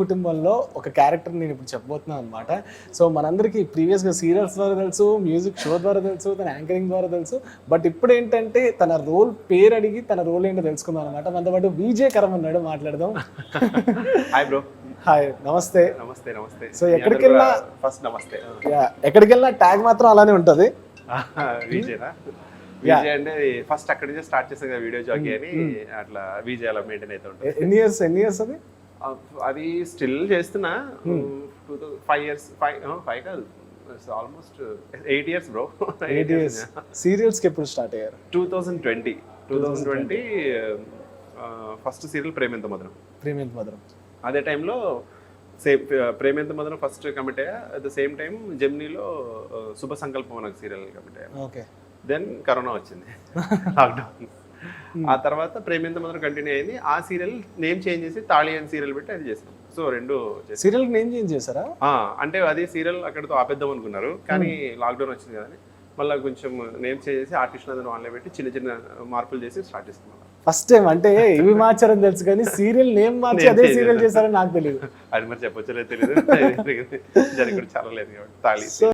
కుటుంబంలో ఒక క్యారెక్టర్ నేను ఇప్పుడు చెప్పబోతున్నాను అనమాట. సో మనందరికీ ప్రీవియస్గా సీరియల్స్ ద్వారా తెలుసు, మ్యూజిక్ షో ద్వారా తెలుసు, తన యాంకరింగ్ ద్వారా తెలుసు. బట్ ఇప్పుడు ఏంటంటే తన రోల్ పేరు అడిగి తన రోల్ ఏంటో తెలుసుకుందాం అనమాట. మనతో పాటు విజే కరం ఉన్నాడు, మాట్లాడదాం. Hi bro. హాయ్, నమస్తే. నమస్తే నమస్తే. సో ఎక్కడికి వెళ్ళినా ఫస్ట్ నమస్తే. ఎక్కడికి వెళ్ళినా ట్యాగ్ మాత్రం అలానే ఉంటుంది. విజయనా? విజయ్ అంటే ఫస్ట్ అక్కడి నుంచి స్టార్ట్ చేసాం కదా వీడియో జాకీ అని, అట్లా విజయ్ అలా మెయింటైన్ అవుతూ ఉంటుంది. ఎన్ని ఇయర్స్ అది? అది స్టిల్ చేస్తున్నా. 5 years, 5 కాదు, ఆల్మోస్ట్ 8 years బ్రో. 8 years. సీరియల్స్కి ఎప్పుడు స్టార్ట్ అయ్యారు? 2020 ఫస్ట్ సీరియల్ ప్రేమెంత మధురం. అదే టైంలో సేమ్ ప్రేమెంత మధురం ఫస్ట్ కమిట్ అయ్యా. అట్ ద సేమ్ టైం జెమినీలో శుభ సంకల్పం నాకు సీరియల్ కమిట్ అయ్యా. ఓకే. దెన్ కరోనా వచ్చింది, లాక్డౌన్. ఆ తర్వాత ప్రేమెంత మధురం కంటిన్యూ అయింది. ఆ సీరియల్ నేమ్ చేంజ్ చేసి తాళి అని సీరియల్ పెట్టి అది చేసాం. సో రెండు సీరియల్ నేమ్ చేంజ్ చేశారా? అంటే అది సీరియల్ అక్కడితో ఆపేద్దాం అనుకున్నారు, కానీ లాక్డౌన్ వచ్చింది కదా, మళ్ళీ కొంచెం నేమ్ చేంజ్ చేసి ఆర్టిస్ట్ అందరూ ఆన్లైన్ పెట్టి చిన్న చిన్న మార్పులు చేసి స్టార్ట్ చేస్తున్నాం. ఫస్ట్ టైం అంటే ఇవి మార్చారని తెలుసు, కానీ సీరియల్ నేమ్ మార్చి అదే సీరియల్ చేశారని నాకు తెలియదు. అది మరి చెప్పొచ్చలేదు, తెలియదు. జరిగి చాలా లేదు కాబట్టి తాళి.